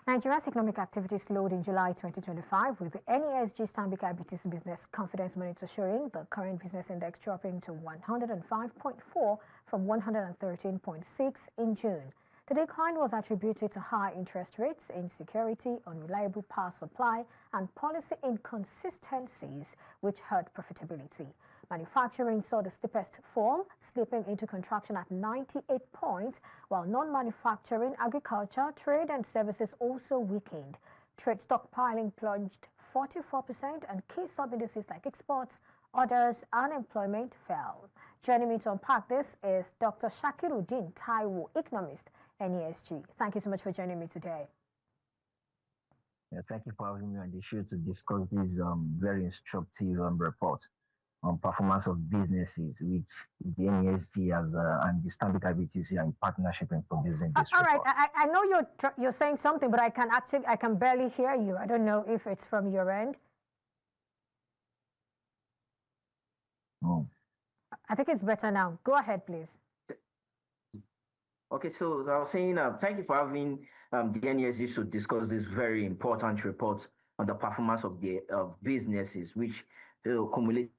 Nigeria's economic activity slowed in July 2025, with the NESG-Stanbic IBTC Business Confidence Monitor showing the current business index dropping to 105.4 from 113.6 in June. The decline was attributed to high interest rates, insecurity, unreliable power supply, and policy inconsistencies, which hurt profitability. Manufacturing saw the steepest fall, slipping into contraction at 98 points, while non-manufacturing, agriculture, trade and services also weakened. Trade stockpiling plunged 44%, and key sub-indices like exports, orders, and employment fell. Joining me to unpack this is Dr. Shakirudeen Taiwo, Economist, NESG. Thank you so much for joining me today. Yeah, thank you for having me on the show to discuss this very instructive report on performance of businesses, which the NESG has and the Stanbic IBTC are in partnership in producing this All report. right, I know you're saying something, but I can barely hear you. I don't know if it's from your end. Oh. I think it's better now. Go ahead, please. Okay, so I was saying, thank you for having the NESG to discuss this very important report on the performance of the businesses, which accumulate.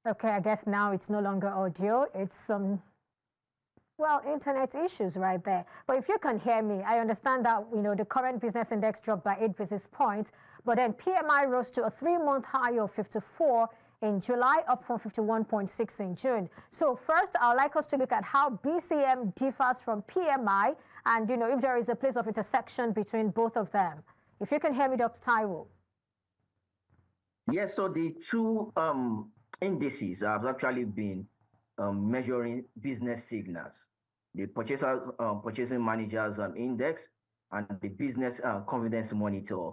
Okay, I guess now it's no longer audio. It's some, well, internet issues right there. But if you can hear me, I understand that, the current business index dropped by 8 basis points, but then PMI rose to a 3-month high of 54 in July, up from 51.6 in June. So first, I'd like us to look at how BCM differs from PMI and, if there is a place of intersection between both of them. If you can hear me, Dr. Taiwo. Yes, so the two indices have actually been measuring business signals. The purchasing managers index and the business confidence monitor.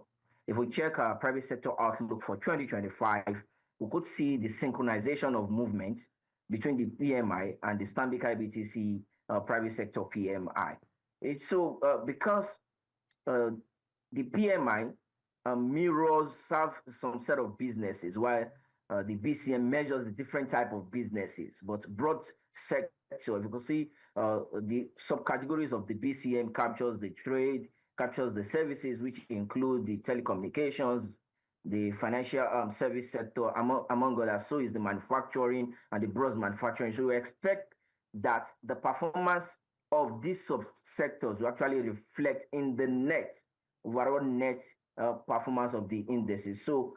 If we check our private sector outlook for 2025, we could see the synchronization of movements between the PMI and the Stanbic IBTC private sector PMI. It's so because the PMI mirrors some set of businesses, while the BCM measures the different type of businesses, but broad sector. If you can see, the subcategories of the BCM captures the trade, captures the services, which include the telecommunications, the financial service sector, among others. So is the manufacturing and the gross manufacturing. So we expect that the performance of these subsectors will actually reflect in the overall net performance of the indices. So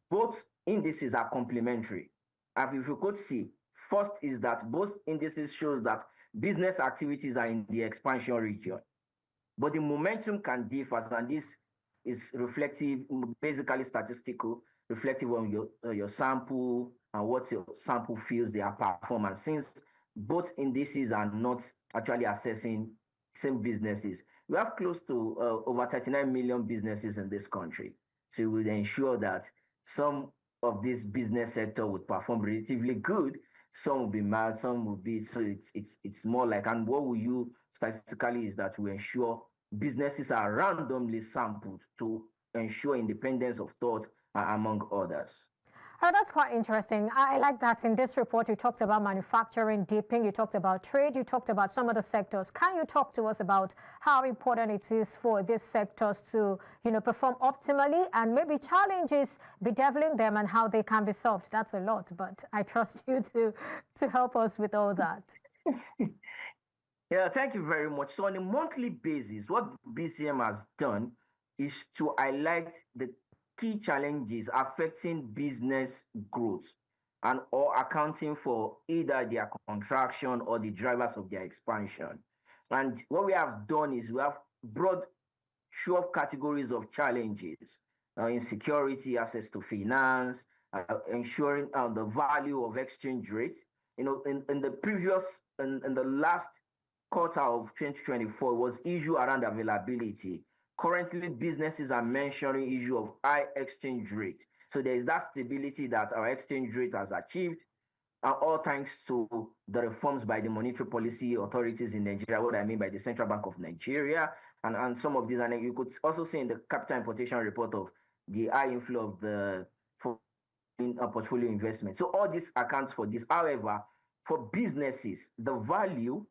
both indices are complementary. And if you could see, first is that both indices shows that business activities are in the expansion region, but the momentum can differ, and this is reflective, basically statistical, reflective on your sample and what your sample feels their performance. Since both indices are not actually assessing same businesses, we have close to over 39 million businesses in this country. So we would ensure that some of this business sector would perform relatively good, some will be mild, some will be, so it's more like, and what will you statistically is that we ensure businesses are randomly sampled to ensure independence of thought, among others. Oh, that's quite interesting. I like that in this report you talked about manufacturing dipping, you talked about trade, you talked about some of the sectors. Can you talk to us about how important it is for these sectors to, perform optimally and maybe challenges bedeviling them and how they can be solved? That's a lot, but I trust you to help us with all that. Yeah, thank you very much. So on a monthly basis, what BCM has done is to highlight the key challenges affecting business growth and or accounting for either their contraction or the drivers of their expansion. And what we have done is we have broad show of categories of challenges, insecurity, access to finance, ensuring the value of exchange rate. In the last quarter of 2024 was issue around availability. Currently, businesses are mentioning issue of high exchange rate. So there is that stability that our exchange rate has achieved, all thanks to the reforms by the monetary policy authorities in Nigeria, what I mean by the Central Bank of Nigeria, and some of these. And you could also see in the capital importation report of the high inflow of the portfolio investment. So all this accounts for this. However, for businesses, the value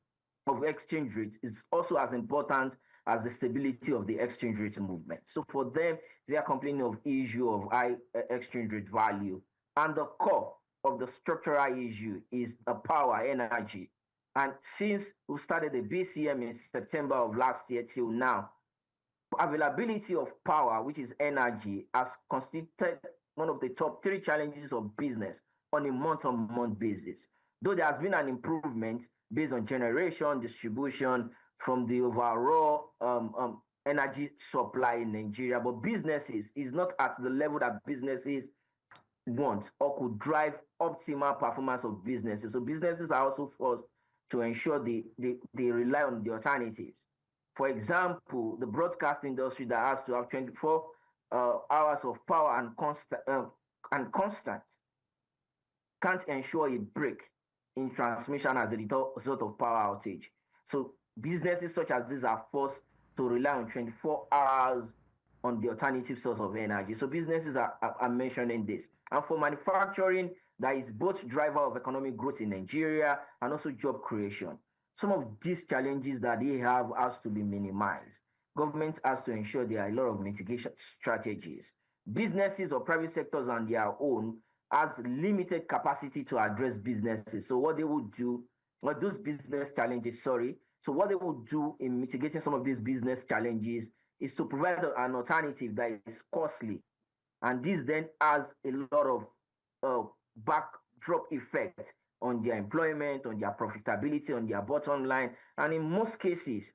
of exchange rate is also as important as the stability of the exchange rate movement. So for them, they are complaining of issue of high exchange rate value. And the core of the structural issue is the power, energy. And since we started the BCM in September of last year till now, availability of power, which is energy, has constituted one of the top 3 challenges of business on a month-on-month basis. Though there has been an improvement based on generation, distribution from the overall energy supply in Nigeria, but businesses is not at the level that businesses want or could drive optimal performance of businesses. So businesses are also forced to ensure they rely on the alternatives. For example, the broadcast industry that has to have 24 hours of power and constant can't ensure a break in transmission as a result of power outage. So businesses such as these are forced to rely on 24 hours on the alternative source of energy. So businesses are mentioning this. And for manufacturing, that is both driver of economic growth in Nigeria and also job creation. Some of these challenges that they have has to be minimized. Government has to ensure there are a lot of mitigation strategies. Businesses or private sectors on their own has limited capacity to address businesses. So what they would do, or those business challenges, so what they will do in mitigating some of these business challenges is to provide an alternative that is costly. And this then has a lot of backdrop effect on their employment, on their profitability, on their bottom line, and in most cases,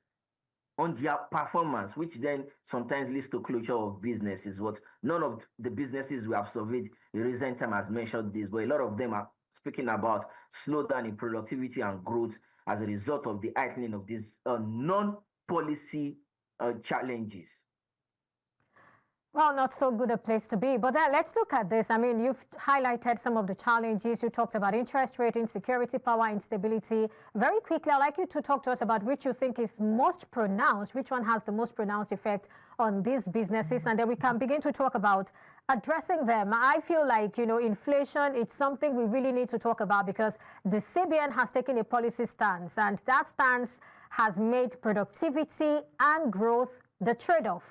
on their performance, which then sometimes leads to closure of businesses. What none of the businesses we have surveyed in recent time has mentioned this, but a lot of them are speaking about slowdown in productivity and growth as a result of the heightening of these non-policy challenges. Well, not so good a place to be. But then let's look at this. I mean, you've highlighted some of the challenges. You talked about interest rate, insecurity, power instability. Very quickly, I'd like you to talk to us about which you think is most pronounced, which one has the most pronounced effect on these businesses, and then we can begin to talk about addressing them. I feel like, inflation, it's something we really need to talk about because the CBN has taken a policy stance, and that stance has made productivity and growth the trade-off.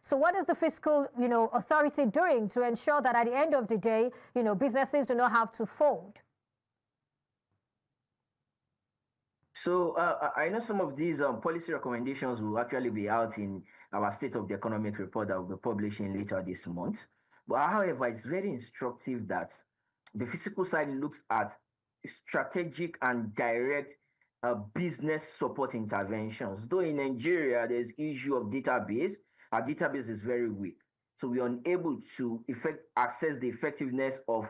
So what is the fiscal, authority doing to ensure that at the end of the day, businesses do not have to fold? So I know some of these policy recommendations will actually be out in our State of the Economic Report that we'll be publishing later this month. But however, it's very instructive that the fiscal side looks at strategic and direct business support interventions. Though in Nigeria, there's issue of database. Our database is very weak. So we're unable to assess the effectiveness of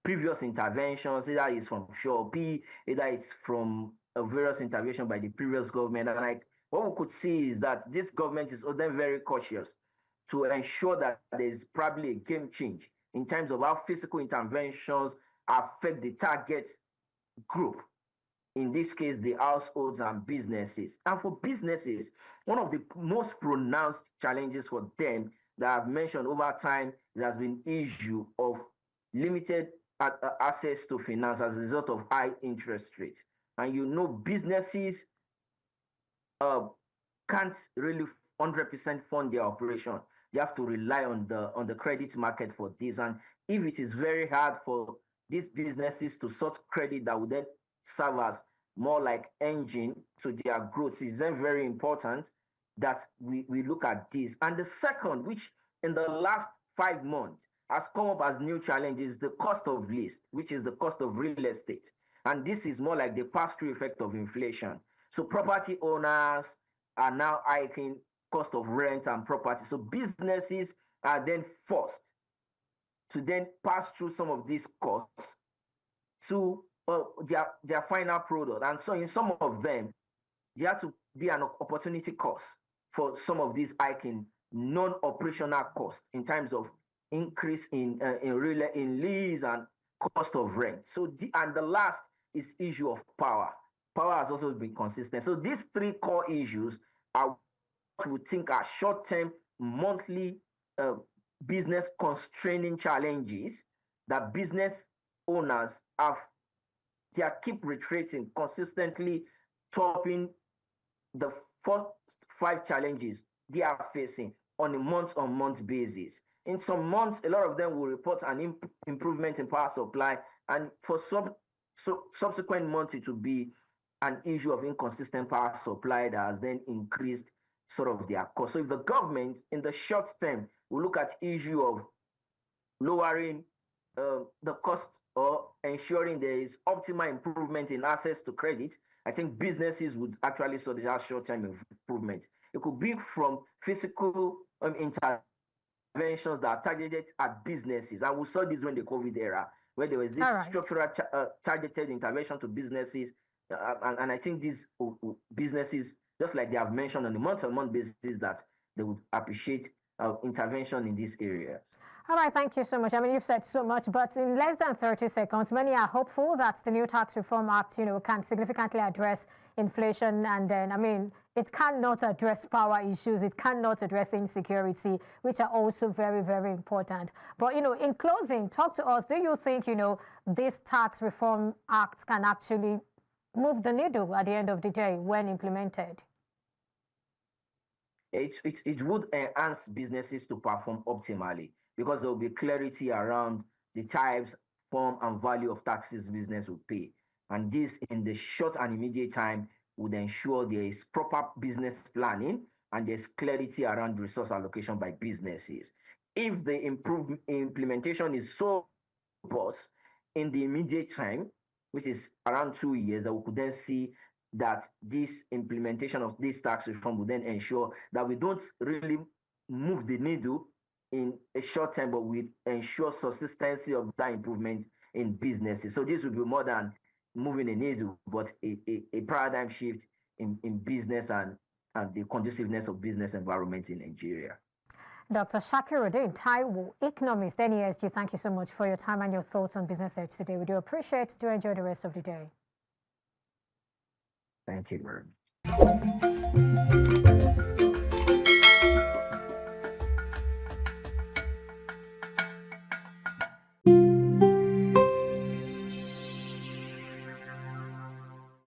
previous interventions, either it's from Shopee, either it's from various intervention by the previous government. And what we could see is that this government is then very cautious to ensure that there's probably a game change in terms of how physical interventions affect the target group. In this case, the households and businesses. And for businesses, one of the most pronounced challenges for them that I've mentioned over time has been issue of limited access to finance as a result of high interest rates. And businesses can't really 100% fund their operation. They have to rely on the credit market for this. And if it is very hard for these businesses to sort credit that would then serve as more like engine to their growth, it's then very important that we look at this. And the second, which in the last 5 months has come up as new challenges, the cost of lease, which is the cost of real estate. And this is more like the pass-through effect of inflation. So property owners are now hiking cost of rent and property. So businesses are then forced to then pass through some of these costs to their final product. And so in some of them, there have to be an opportunity cost for some of these hiking non-operational costs in terms of increase in lease and cost of rent. So and the last is issue of power. Power has also been consistent. So these 3 core issues are what we think are short-term, monthly business constraining challenges that business owners keep retreating, consistently topping the first 5 challenges they are facing on a month-on-month basis. In some months, a lot of them will report an improvement in power supply, and for subsequent months, it will be an issue of inconsistent power supply that has then increased sort of their cost. So if the government, in the short term, will look at issue of lowering the cost or ensuring there is optimal improvement in access to credit, I think businesses would actually see that short-term improvement. It could be from physical interventions that are targeted at businesses. And we saw this during the COVID era, where there was this structural targeted intervention to businesses. And I think these businesses, just like they have mentioned on a month-on-month basis, that they would appreciate intervention in these areas. All right, thank you so much. I mean, you've said so much, but in less than 30 seconds, many are hopeful that the new Tax Reform Act, can significantly address inflation. And then, I mean, it cannot address power issues. It cannot address insecurity, which are also very, very important. But, in closing, talk to us. Do you think, this Tax Reform Act can actually move the needle at the end of the day when implemented? It would enhance businesses to perform optimally, because there will be clarity around the types, form, and value of taxes business will pay. And this, in the short and immediate time, would ensure there is proper business planning and there's clarity around resource allocation by businesses. If the implementation is so robust in the immediate time, which is around 2 years, that we could then see that this implementation of this tax reform will then ensure that we don't really move the needle in a short time, but we ensure consistency of that improvement in businesses. So this will be more than moving a needle, but a paradigm shift in business and the conduciveness of business environment in Nigeria. Dr. Shakirudeen Taiwo, Economist, NESG, thank you so much for your time and your thoughts on Business Edge today. We do appreciate it. Do enjoy the rest of the day. Thank you very much.